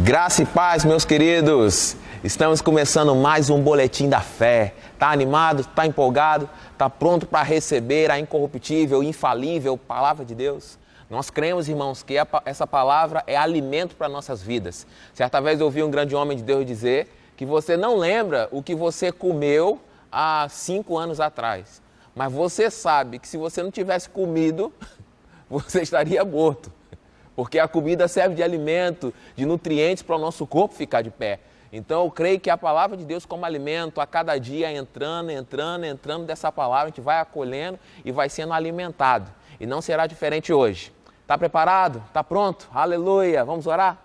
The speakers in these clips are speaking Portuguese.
Graça e paz, meus queridos. Estamos começando mais um Boletim da Fé. Tá animado? Tá empolgado? Tá pronto para receber a incorruptível, infalível Palavra de Deus? Nós cremos, irmãos, que essa palavra é alimento para nossas vidas. Certa vez eu ouvi um grande homem de Deus dizer que você não lembra o que você comeu há 5 anos atrás. Mas você sabe que se você não tivesse comido, você estaria morto. Porque a comida serve de alimento, de nutrientes para o nosso corpo ficar de pé. Então eu creio que a palavra de Deus como alimento, a cada dia entrando dessa palavra, a gente vai acolhendo e vai sendo alimentado. E não será diferente hoje. Está preparado? Está pronto? Aleluia! Vamos orar?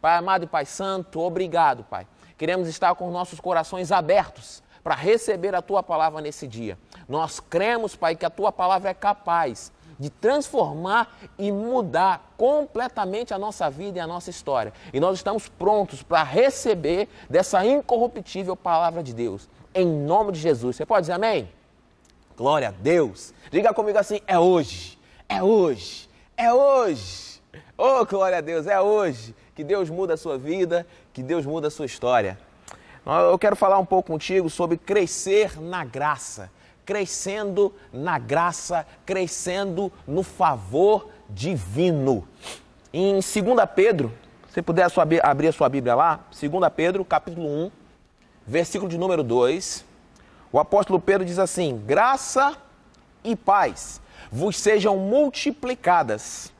Pai amado e Pai santo, obrigado, Pai. Queremos estar com nossos corações abertos para receber a Tua palavra nesse dia. Nós cremos, Pai, que a Tua palavra é capaz de transformar e mudar completamente a nossa vida e a nossa história. E nós estamos prontos para receber dessa incorruptível palavra de Deus. Em nome de Jesus. Você pode dizer amém? Glória a Deus. Diga comigo assim, é hoje, é hoje, é hoje. Oh, glória a Deus, é hoje que Deus muda a sua vida, que Deus muda a sua história. Eu quero falar um pouco contigo sobre crescer na graça. Crescendo na graça, crescendo no favor divino. Em 2 Pedro, se puder abrir a sua Bíblia lá, 2 Pedro, capítulo 1, versículo de número 2, o apóstolo Pedro diz assim: graça e paz vos sejam multiplicadas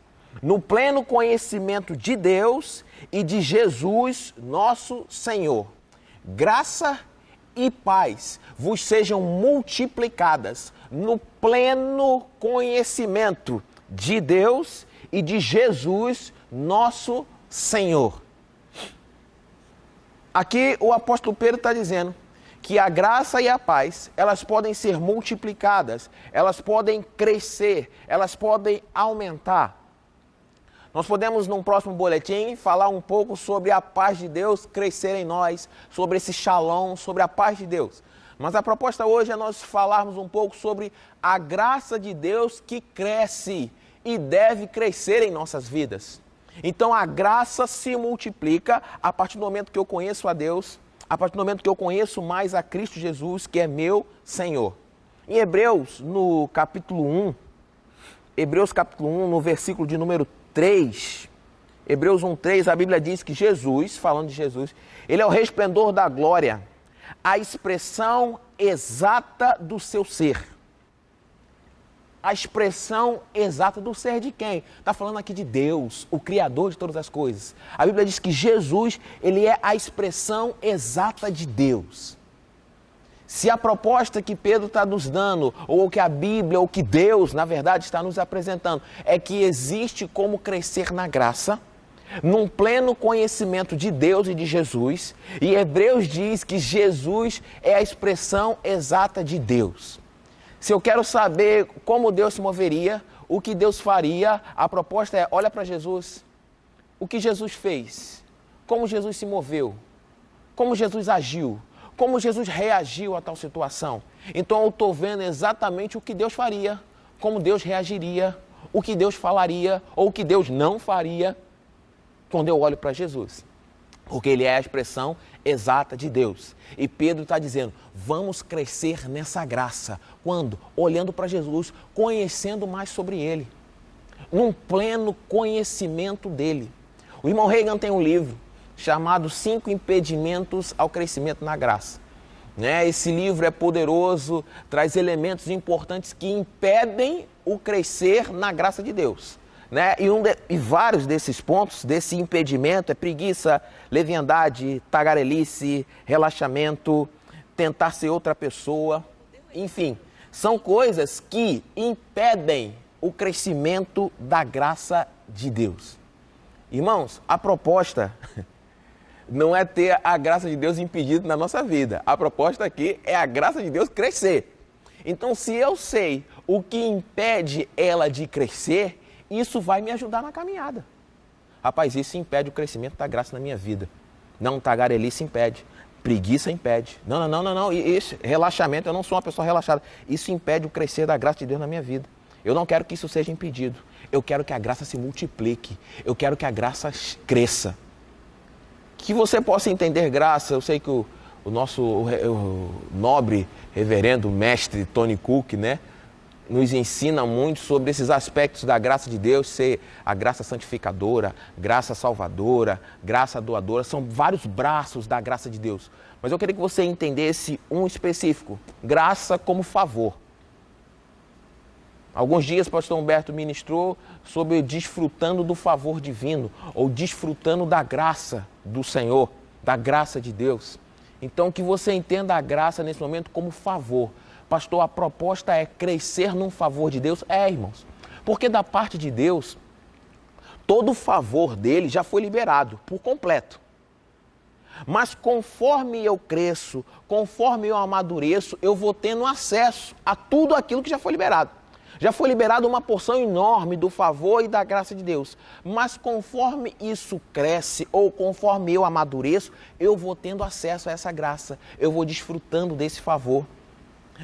no pleno conhecimento de Deus e de Jesus, nosso Senhor. Graça e paz vos sejam multiplicadas no pleno conhecimento de Deus e de Jesus, nosso Senhor. Aqui o apóstolo Pedro está dizendo que a graça e a paz, elas podem ser multiplicadas, elas podem crescer, elas podem aumentar. Nós podemos, num próximo boletim, falar um pouco sobre a paz de Deus crescer em nós, sobre esse shalom, sobre a paz de Deus. Mas a proposta hoje é nós falarmos um pouco sobre a graça de Deus que cresce e deve crescer em nossas vidas. Então a graça se multiplica a partir do momento que eu conheço a Deus, a partir do momento que eu conheço mais a Cristo Jesus, que é meu Senhor. Em Hebreus, no capítulo 1, no versículo de número 3, Hebreus 1:3, a Bíblia diz que Jesus, falando de Jesus, ele é o resplendor da glória, a expressão exata do seu ser. A expressão exata do ser de quem? Está falando aqui de Deus, o Criador de todas as coisas. A Bíblia diz que Jesus, ele é a expressão exata de Deus. Se a proposta que Pedro está nos dando, ou que a Bíblia, ou que Deus, na verdade, está nos apresentando, é que existe como crescer na graça, num pleno conhecimento de Deus e de Jesus, e Hebreus diz que Jesus é a expressão exata de Deus. Se eu quero saber como Deus se moveria, o que Deus faria, a proposta é, olha para Jesus, o que Jesus fez, como Jesus se moveu, como Jesus agiu, como Jesus reagiu a tal situação. Então eu estou vendo exatamente o que Deus faria, como Deus reagiria, o que Deus falaria ou o que Deus não faria quando eu olho para Jesus. Porque Ele é a expressão exata de Deus. E Pedro está dizendo, vamos crescer nessa graça. Quando? Olhando para Jesus, conhecendo mais sobre Ele. Num pleno conhecimento dEle. O irmão Reagan tem um livro chamado 5 Impedimentos ao Crescimento na Graça. Esse livro é poderoso, traz elementos importantes que impedem o crescer na graça de Deus. E vários desses pontos, desse impedimento, é preguiça, leviandade, tagarelice, relaxamento, tentar ser outra pessoa. Enfim, são coisas que impedem o crescimento da graça de Deus. Irmãos, a proposta não é ter a graça de Deus impedida na nossa vida. A proposta aqui é a graça de Deus crescer. Então, se eu sei o que impede ela de crescer, isso vai me ajudar na caminhada. Rapaz, isso impede o crescimento da graça na minha vida. Não, tagarelice impede. Preguiça impede. Não. Isso, relaxamento, eu não sou uma pessoa relaxada. Isso impede o crescer da graça de Deus na minha vida. Eu não quero que isso seja impedido. Eu quero que a graça se multiplique. Eu quero que a graça cresça. que você possa entender graça. Eu sei que o nosso o nobre reverendo mestre Tony Cook, né, nos ensina muito sobre esses aspectos da graça de Deus, ser a graça santificadora, graça salvadora, graça doadora. São vários braços da graça de Deus. Mas eu queria que você entendesse um específico: graça como favor. Alguns dias o pastor Humberto ministrou sobre desfrutando do favor divino, ou desfrutando da graça do Senhor, da graça de Deus. Então, que você entenda a graça nesse momento como favor. Pastor, a proposta é crescer num favor de Deus? É, irmãos. Porque da parte de Deus, todo o favor dele já foi liberado por completo. Mas conforme eu cresço, conforme eu amadureço, eu vou tendo acesso a tudo aquilo que já foi liberado. Já foi liberada uma porção enorme do favor e da graça de Deus. Mas conforme isso cresce, ou conforme eu amadureço, eu vou tendo acesso a essa graça. Eu vou desfrutando desse favor.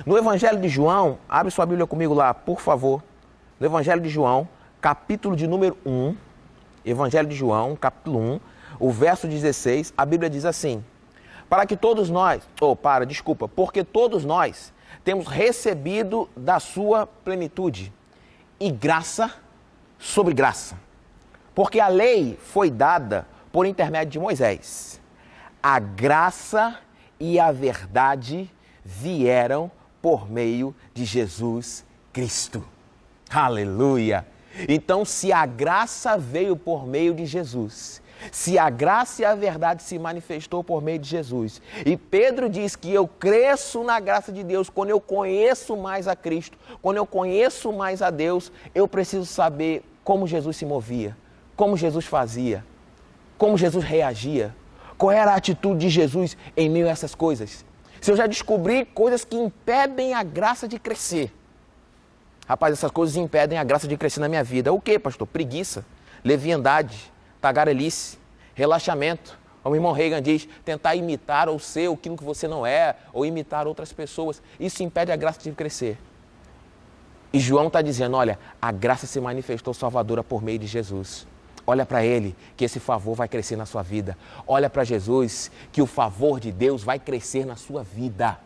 No Evangelho de João, abre sua Bíblia comigo lá, por favor. No Evangelho de João, capítulo de número 1. Evangelho de João, capítulo 1, o verso 16, a Bíblia diz assim: porque todos nós temos recebido da sua plenitude, e graça sobre graça. Porque a lei foi dada por intermédio de Moisés. A graça e a verdade vieram por meio de Jesus Cristo. Aleluia! Então, se a graça veio por meio de Jesus, se a graça e a verdade se manifestou por meio de Jesus, e Pedro diz que eu cresço na graça de Deus quando eu conheço mais a Cristo, quando eu conheço mais a Deus, eu preciso saber como Jesus se movia, como Jesus fazia, como Jesus reagia, qual era a atitude de Jesus em meio a essas coisas. Se eu já descobri coisas que impedem a graça de crescer, rapaz, essas coisas impedem a graça de crescer na minha vida. O que, pastor? Preguiça, leviandade, tagarelice, relaxamento. Como o irmão Reagan diz, tentar imitar ou ser aquilo que você não é, ou imitar outras pessoas. Isso impede a graça de crescer. E João está dizendo, olha, a graça se manifestou salvadora por meio de Jesus. Olha para ele, que esse favor vai crescer na sua vida. Olha para Jesus, que o favor de Deus vai crescer na sua vida.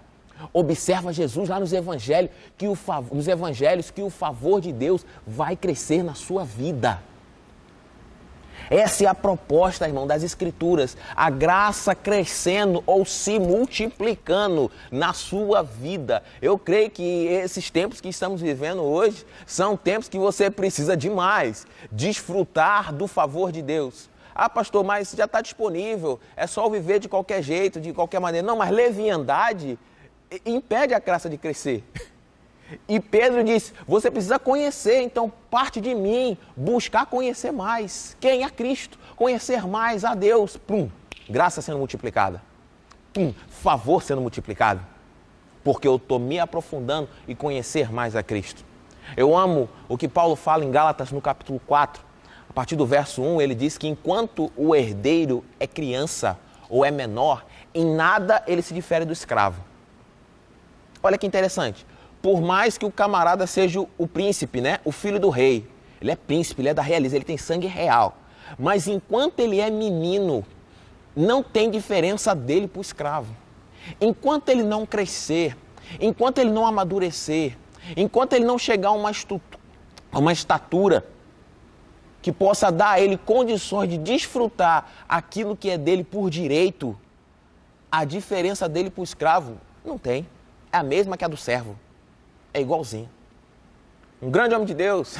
Observa Jesus lá nos evangelhos, que o favor de Deus vai crescer na sua vida. Essa é a proposta, irmão, das Escrituras. A graça crescendo ou se multiplicando na sua vida. Eu creio que esses tempos que estamos vivendo hoje são tempos que você precisa demais desfrutar do favor de Deus. Ah, pastor, mas já está disponível. É só viver de qualquer jeito, de qualquer maneira. Não, mas leviandade impede a graça de crescer. E Pedro diz, você precisa conhecer, então parte de mim, buscar conhecer mais. Quem é Cristo? Conhecer mais a Deus. Pum, graça sendo multiplicada. Pum, favor sendo multiplicado. Porque eu estou me aprofundando e conhecer mais a Cristo. Eu amo o que Paulo fala em Gálatas no capítulo 4. A partir do verso 1, ele diz que enquanto o herdeiro é criança ou é menor, em nada ele se difere do escravo. Olha que interessante. Por mais que o camarada seja o príncipe, né? O filho do rei. Ele é príncipe, ele é da realeza, ele tem sangue real. Mas enquanto ele é menino, não tem diferença dele para o escravo. Enquanto ele não crescer, enquanto ele não amadurecer, enquanto ele não chegar a uma estatura que possa dar a ele condições de desfrutar aquilo que é dele por direito, a diferença dele para o escravo não tem. É a mesma que a do servo. É igualzinho. Um grande homem de Deus,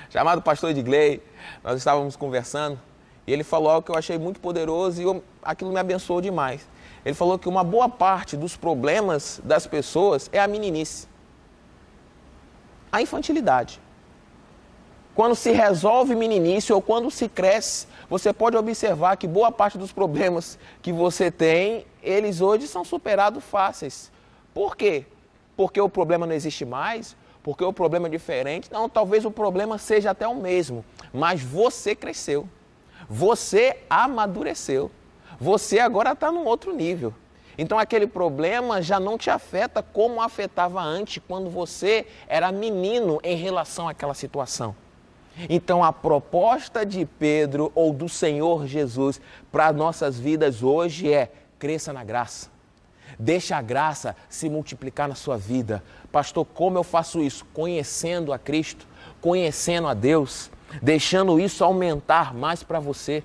chamado pastor Edgley, nós estávamos conversando, e ele falou algo que eu achei muito poderoso e aquilo me abençoou demais. Ele falou que uma boa parte dos problemas das pessoas é a meninice, a infantilidade. Quando se resolve meninice ou quando se cresce, você pode observar que boa parte dos problemas que você tem, eles hoje são superados fáceis. Por quê? Porque o problema não existe mais, porque o problema é diferente. Não, talvez o problema seja até o mesmo, mas você cresceu, você amadureceu, você agora está num outro nível. Então aquele problema já não te afeta como afetava antes, quando você era menino em relação àquela situação. Então a proposta de Pedro ou do Senhor Jesus para nossas vidas hoje é: cresça na graça. Deixa a graça se multiplicar na sua vida. Pastor, como eu faço isso? Conhecendo a Cristo, conhecendo a Deus, deixando isso aumentar mais para você.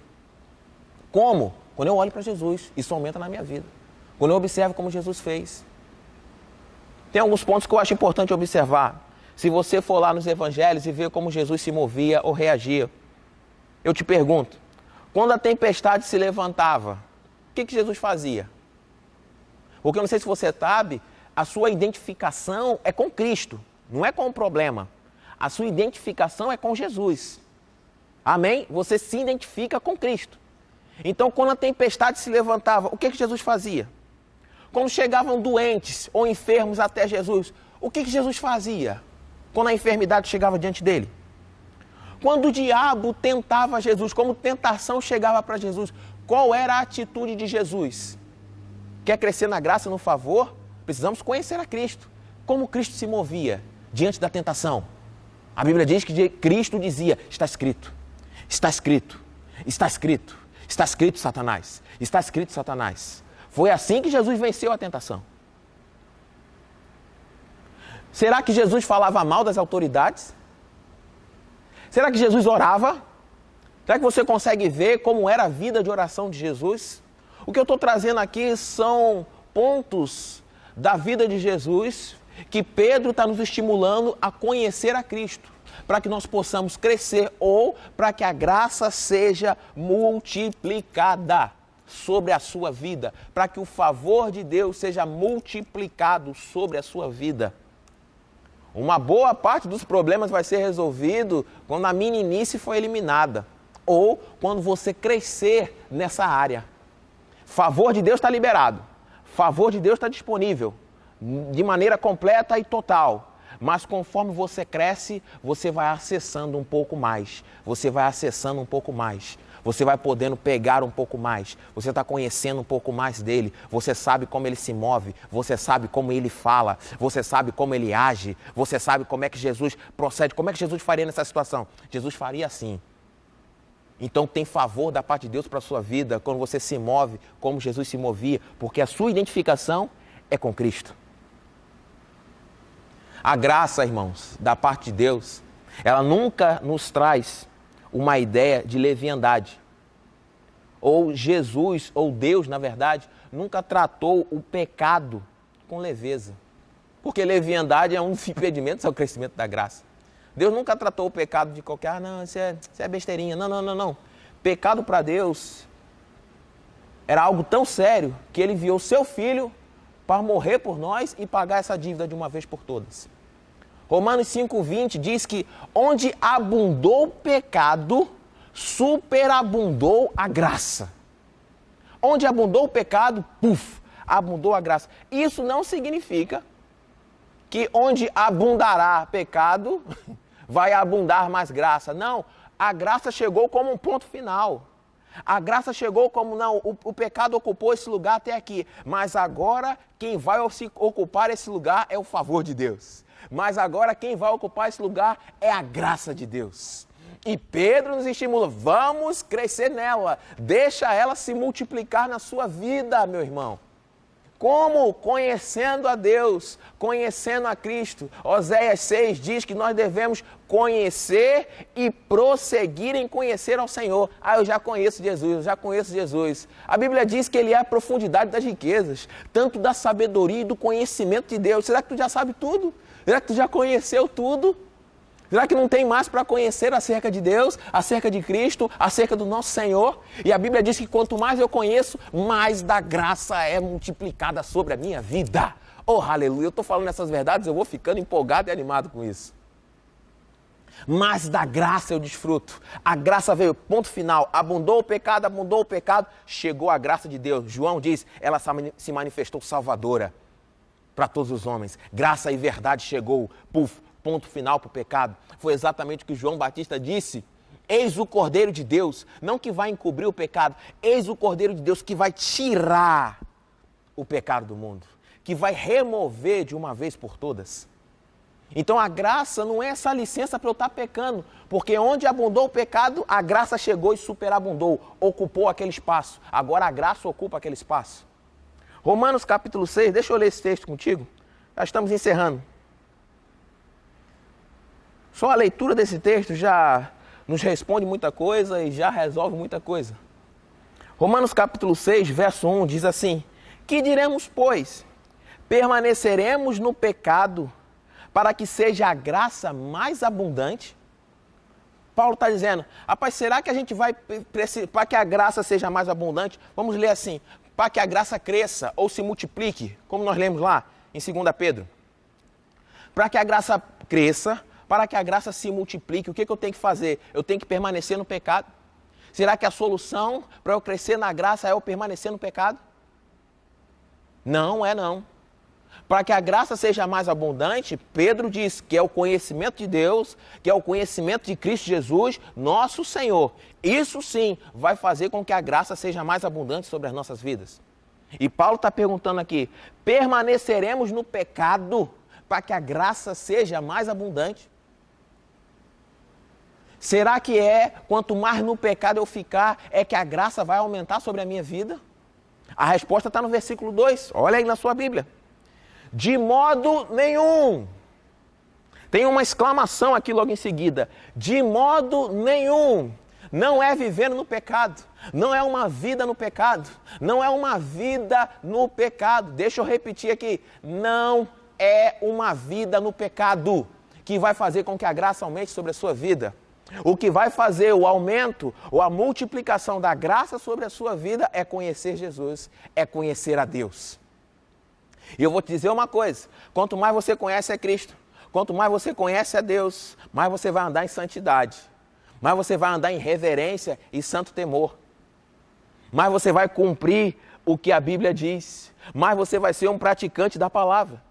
Como? Quando eu olho para Jesus, isso aumenta na minha vida. Quando eu observo como Jesus fez. Tem alguns pontos que eu acho importante observar. Se você for lá nos evangelhos e ver como Jesus se movia ou reagia, eu te pergunto, quando a tempestade se levantava, o que Jesus fazia? Porque eu não sei se você sabe, a sua identificação é com Cristo, não é com o problema. A sua identificação é com Jesus. Amém? Você se identifica com Cristo. Então, quando a tempestade se levantava, o que Jesus fazia? Quando chegavam doentes ou enfermos até Jesus, o que Jesus fazia? Quando a enfermidade chegava diante dele? Quando o diabo tentava Jesus, como tentação chegava para Jesus, qual era a atitude de Jesus? Quer crescer na graça, no favor? Precisamos conhecer a Cristo. Como Cristo se movia diante da tentação? A Bíblia diz que Cristo dizia: está escrito, está escrito, está escrito, está escrito, Satanás, está escrito, Satanás. Foi assim que Jesus venceu a tentação. Será que Jesus falava mal das autoridades? Será que Jesus orava? Será que você consegue ver como era a vida de oração de Jesus? O que eu estou trazendo aqui são pontos da vida de Jesus que Pedro está nos estimulando a conhecer a Cristo, para que nós possamos crescer ou para que a graça seja multiplicada sobre a sua vida, para que o favor de Deus seja multiplicado sobre a sua vida. Uma boa parte dos problemas vai ser resolvido quando a meninice for eliminada ou quando você crescer nessa área. Favor de Deus está liberado, favor de Deus está disponível de maneira completa e total. Mas conforme você cresce, você vai acessando um pouco mais, você vai acessando um pouco mais. Você vai podendo pegar um pouco mais, você está conhecendo um pouco mais dele, você sabe como ele se move, você sabe como ele fala, você sabe como ele age, você sabe como é que Jesus procede, como é que Jesus faria nessa situação. Jesus faria assim. Então tem favor da parte de Deus para a sua vida quando você se move como Jesus se movia, porque a sua identificação é com Cristo. A graça, irmãos, da parte de Deus, ela nunca nos traz uma ideia de leviandade. Ou Jesus, ou Deus, na verdade, nunca tratou o pecado com leveza. Porque leviandade é um dos impedimentos ao crescimento da graça. Deus nunca tratou o pecado de qualquer, não, isso é besteirinha. Não. Pecado para Deus era algo tão sério que ele enviou seu filho para morrer por nós e pagar essa dívida de uma vez por todas. Romanos 5,20 diz que onde abundou o pecado, superabundou a graça. Onde abundou o pecado, abundou a graça. Isso não significa que onde abundará pecado, vai abundar mais graça. Não, a graça chegou como um ponto final. A graça chegou como, não, o pecado ocupou esse lugar até aqui, mas agora quem vai ocupar esse lugar é o favor de Deus. Mas agora quem vai ocupar esse lugar é a graça de Deus. E Pedro nos estimula, vamos crescer nela, deixa ela se multiplicar na sua vida, meu irmão. Como? Conhecendo a Deus, conhecendo a Cristo. Oséias 6 diz que nós devemos conhecer e prosseguir em conhecer ao Senhor. Eu já conheço Jesus, A Bíblia diz que Ele é a profundidade das riquezas, tanto da sabedoria e do conhecimento de Deus. Será que tu já sabe tudo? Será que tu já conheceu tudo? Será que não tem mais para conhecer acerca de Deus, acerca de Cristo, acerca do nosso Senhor? E a Bíblia diz que quanto mais eu conheço, mais da graça é multiplicada sobre a minha vida. Oh, aleluia! Eu estou falando essas verdades, eu vou ficando empolgado e animado com isso. Mas da graça eu desfruto. A graça veio, ponto final. Abundou o pecado, chegou a graça de Deus. João diz, ela se manifestou salvadora para todos os homens. Graça e verdade chegou, ponto final para o pecado. Foi exatamente o que João Batista disse. Eis o Cordeiro de Deus, não que vai encobrir o pecado, eis o Cordeiro de Deus que vai tirar o pecado do mundo, que vai remover de uma vez por todas. Então a graça não é essa licença para eu estar pecando, porque onde abundou o pecado, a graça chegou e superabundou, ocupou aquele espaço. Agora a graça ocupa aquele espaço. Romanos capítulo 6, deixa eu ler esse texto contigo. Já estamos encerrando. Só a leitura desse texto já nos responde muita coisa e já resolve muita coisa. Romanos capítulo 6, verso 1 diz assim: que diremos, pois? Permaneceremos no pecado para que seja a graça mais abundante? Paulo está dizendo, rapaz, será que a gente vai, para que a graça seja mais abundante, vamos ler assim, para que a graça cresça ou se multiplique, como nós lemos lá em 2 Pedro. Para que a graça cresça, para que a graça se multiplique, o que eu tenho que fazer? Eu tenho que permanecer no pecado? Será que a solução para eu crescer na graça é eu permanecer no pecado? Não é não. Para que a graça seja mais abundante, Pedro diz que é o conhecimento de Deus, que é o conhecimento de Cristo Jesus, nosso Senhor. Isso sim vai fazer com que a graça seja mais abundante sobre as nossas vidas. E Paulo está perguntando aqui, permaneceremos no pecado para que a graça seja mais abundante? Será que quanto mais no pecado eu ficar, é que a graça vai aumentar sobre a minha vida? A resposta está no versículo 2, olha aí na sua Bíblia. De modo nenhum. Tem uma exclamação aqui logo em seguida. De modo nenhum. Não é vivendo no pecado. Não é uma vida no pecado. Não é uma vida no pecado. Deixa eu repetir aqui. Não é uma vida no pecado que vai fazer com que a graça aumente sobre a sua vida. O que vai fazer o aumento ou a multiplicação da graça sobre a sua vida é conhecer Jesus, é conhecer a Deus. E eu vou te dizer uma coisa, quanto mais você conhece a Cristo, quanto mais você conhece a Deus, mais você vai andar em santidade, mais você vai andar em reverência e santo temor, mais você vai cumprir o que a Bíblia diz, mais você vai ser um praticante da palavra.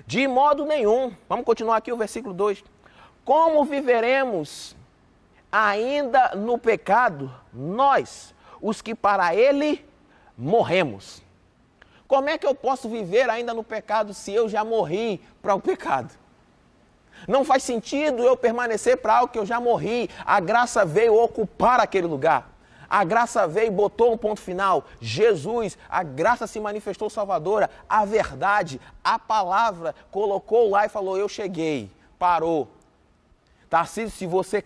De modo nenhum, vamos continuar aqui o versículo 2, como viveremos ainda no pecado, nós, os que para ele morremos? Como é que eu posso viver ainda no pecado se eu já morri para o pecado? Não faz sentido eu permanecer para algo que eu já morri. A graça veio ocupar aquele lugar. A graça veio e botou um ponto final. Jesus, a graça se manifestou salvadora. A verdade, a palavra, colocou lá e falou, eu cheguei. Parou. Tarcísio, se você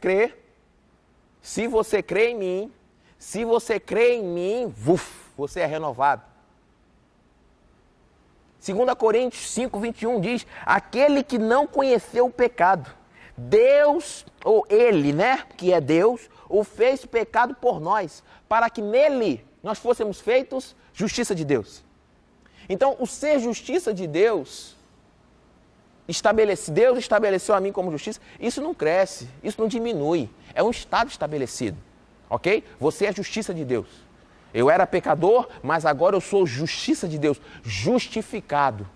crê em mim, você é renovado. 2 Coríntios 5, 21 diz, aquele que não conheceu o pecado, Deus, ou ele, né, que é Deus, o fez pecado por nós, para que nele nós fôssemos feitos justiça de Deus. Então, o ser justiça de Deus, Deus estabeleceu a mim como justiça, isso não cresce, isso não diminui, é um estado estabelecido, ok? Você é justiça de Deus. Eu era pecador, mas agora eu sou justiça de Deus, justificado.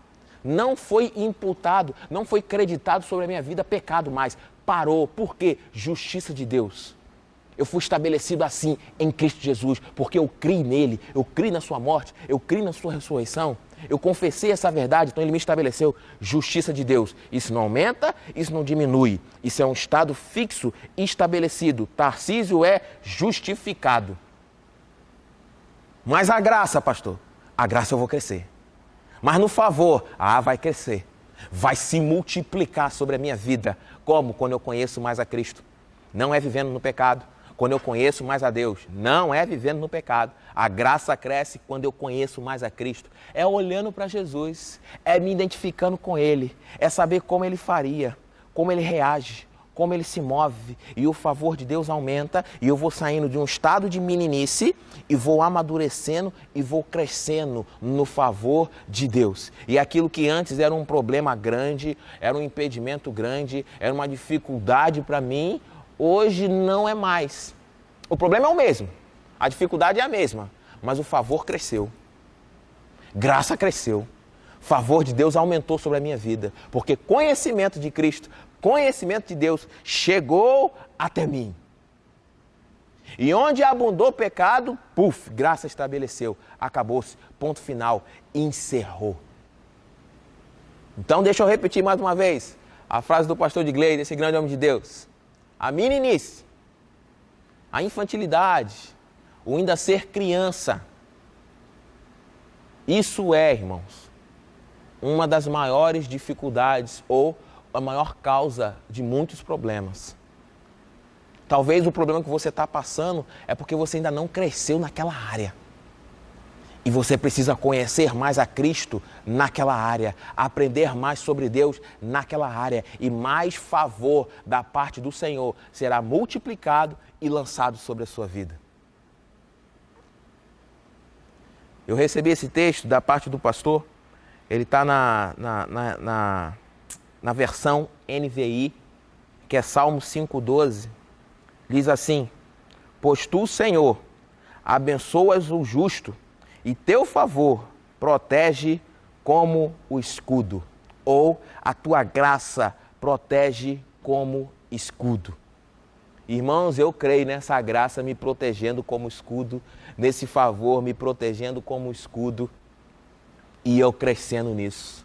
Não foi imputado, não foi creditado sobre a minha vida pecado mais. Parou. Por quê? Justiça de Deus. Eu fui estabelecido assim em Cristo Jesus, porque eu criei nele, eu criei na sua morte, eu criei na sua ressurreição. Eu confessei essa verdade, então ele me estabeleceu justiça de Deus. Isso não aumenta, isso não diminui. Isso é um estado fixo, estabelecido. Tarcísio é justificado. Mas a graça, pastor, a graça eu vou crescer. Mas no favor, vai crescer. Vai se multiplicar sobre a minha vida. Como? Quando eu conheço mais a Cristo. Não é vivendo no pecado. Quando eu conheço mais a Deus. Não é vivendo no pecado. A graça cresce quando eu conheço mais a Cristo. É olhando para Jesus. É me identificando com Ele. É saber como Ele faria. Como Ele reage. Como ele se move, e o favor de Deus aumenta, e eu vou saindo de um estado de meninice, e vou amadurecendo, e vou crescendo no favor de Deus. E aquilo que antes era um problema grande, era um impedimento grande, era uma dificuldade para mim, hoje não é mais. O problema é o mesmo, a dificuldade é a mesma, mas o favor cresceu. Graça cresceu. Favor de Deus aumentou sobre a minha vida, porque conhecimento de Cristo, conhecimento de Deus chegou até mim. E onde abundou o pecado, graça estabeleceu, acabou-se, ponto final, encerrou. Então deixa eu repetir mais uma vez, A frase do pastor de Gleide, esse grande homem de Deus. A meninice, a infantilidade, o ainda ser criança. Isso é, irmãos, uma das maiores dificuldades ou a maior causa de muitos problemas. Talvez o problema que você está passando é porque você ainda não cresceu naquela área. E você precisa conhecer mais a Cristo naquela área, aprender mais sobre Deus naquela área. E mais favor da parte do Senhor será multiplicado e lançado sobre a sua vida. Eu recebi esse texto da parte do pastor, ele está na versão NVI, que é Salmo 5,12. Diz assim: pois tu, Senhor, abençoas o justo, e teu favor protege como o escudo. Ou a tua graça protege como escudo. Irmãos, eu creio nessa graça me protegendo como escudo, nesse favor me protegendo como escudo, e eu crescendo nisso,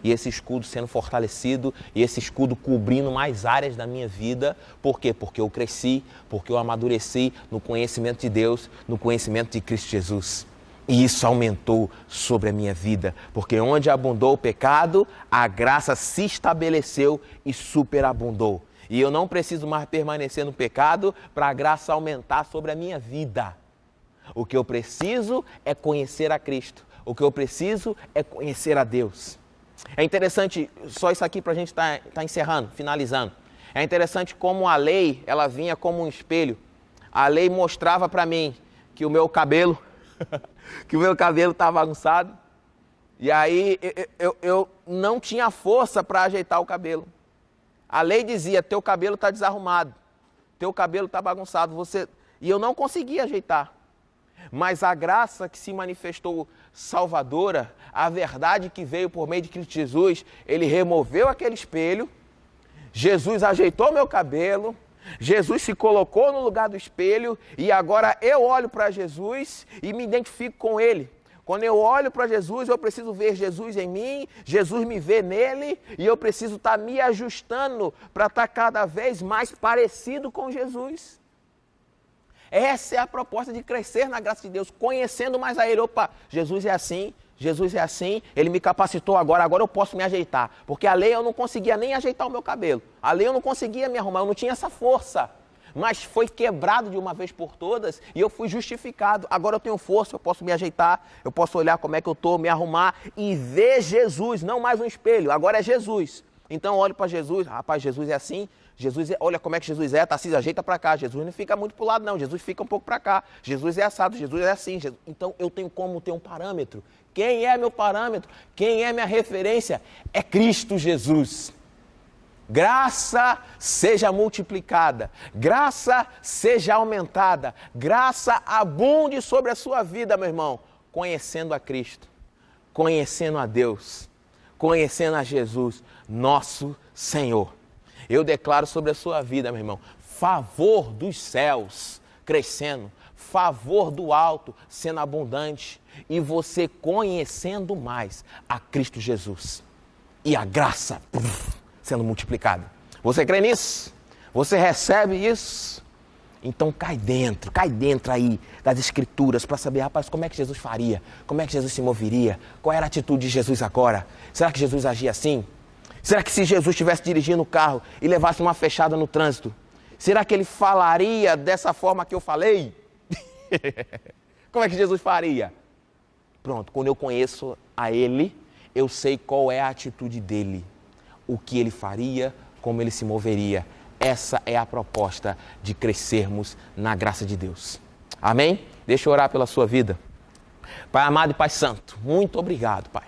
e esse escudo sendo fortalecido, e esse escudo cobrindo mais áreas da minha vida. Por quê? Porque eu cresci, porque eu amadureci no conhecimento de Deus, no conhecimento de Cristo Jesus. E isso aumentou sobre a minha vida, porque onde abundou o pecado, a graça se estabeleceu e superabundou. E eu não preciso mais permanecer no pecado para a graça aumentar sobre a minha vida. O que eu preciso é conhecer a Cristo. O que eu preciso é conhecer a Deus. É interessante, só isso aqui para a gente tá encerrando, finalizando. É interessante como a lei, ela vinha como um espelho. A lei mostrava para mim que o meu cabelo, tá bagunçado. E aí eu não tinha força para ajeitar o cabelo. A lei dizia, teu cabelo está desarrumado, teu cabelo está bagunçado, e eu não conseguia ajeitar. Mas a graça que se manifestou salvadora, a verdade que veio por meio de Cristo Jesus, ele removeu aquele espelho, Jesus ajeitou meu cabelo, Jesus se colocou no lugar do espelho, e agora eu olho para Jesus e me identifico com ele. Quando eu olho para Jesus, eu preciso ver Jesus em mim, Jesus me vê nele, e eu preciso estar me ajustando para estar cada vez mais parecido com Jesus. Essa é a proposta de crescer na graça de Deus, conhecendo mais a Ele. Opa, Jesus é assim, Ele me capacitou agora eu posso me ajeitar. Porque a lei eu não conseguia nem ajeitar o meu cabelo, a lei eu não conseguia me arrumar, eu não tinha essa força. Mas foi quebrado de uma vez por todas e eu fui justificado. Agora eu tenho força, eu posso me ajeitar, eu posso olhar como é que eu estou, me arrumar e ver Jesus, não mais um espelho, agora é Jesus. Então eu olho para Jesus, rapaz, Jesus é assim, olha como é que Jesus é, Tarcísio, ajeita para cá, Jesus não fica muito para o lado não, Jesus fica um pouco para cá, Jesus é assado, Jesus é assim. Então eu tenho como ter um parâmetro. Quem é meu parâmetro? Quem é minha referência? É Cristo Jesus. Graça seja multiplicada, graça seja aumentada, graça abunde sobre a sua vida, meu irmão, conhecendo a Cristo, conhecendo a Deus, conhecendo a Jesus, nosso Senhor. Eu declaro sobre a sua vida, meu irmão, favor dos céus crescendo, favor do alto sendo abundante e você conhecendo mais a Cristo Jesus e a graça sendo multiplicada. Você crê nisso? Você recebe isso? Então cai dentro aí das Escrituras para saber, rapaz, como é que Jesus faria? Como é que Jesus se moveria? Qual era a atitude de Jesus agora? Será que Jesus agia assim? Será que se Jesus estivesse dirigindo o carro e levasse uma fechada no trânsito, será que ele falaria dessa forma que eu falei? Como é que Jesus faria? Pronto, quando eu conheço a Ele, eu sei qual é a atitude dele. O que ele faria, como ele se moveria. Essa é a proposta de crescermos na graça de Deus. Amém? Deixa eu orar pela sua vida. Pai amado e Pai santo, muito obrigado, Pai.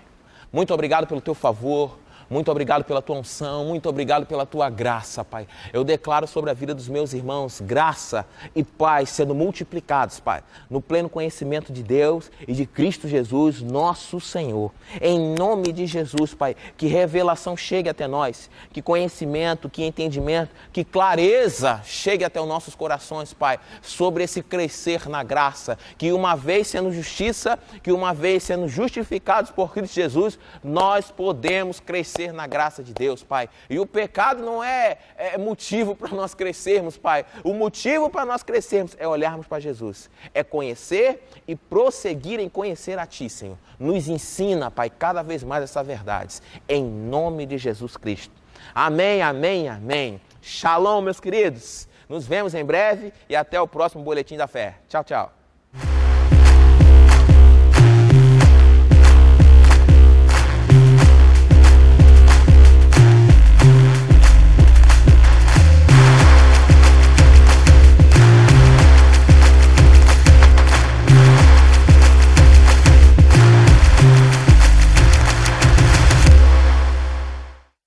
Muito obrigado pelo teu favor. Muito obrigado pela tua unção, muito obrigado pela tua graça, Pai. Eu declaro sobre a vida dos meus irmãos graça e paz sendo multiplicados, Pai, no pleno conhecimento de Deus e de Cristo Jesus, nosso Senhor. Em nome de Jesus, Pai, que revelação chegue até nós, que conhecimento, que entendimento, que clareza chegue até os nossos corações, Pai, sobre esse crescer na graça, que uma vez sendo justiça, que uma vez sendo justificados por Cristo Jesus, nós podemos crescer crescer na graça de Deus, Pai. E o pecado não é motivo para nós crescermos, Pai. O motivo para nós crescermos é olharmos para Jesus. É conhecer e prosseguir em conhecer a Ti, Senhor. Nos ensina, Pai, cada vez mais essas verdades. Em nome de Jesus Cristo. Amém, amém, amém. Shalom, meus queridos. Nos vemos em breve e até o próximo Boletim da Fé. Tchau, tchau.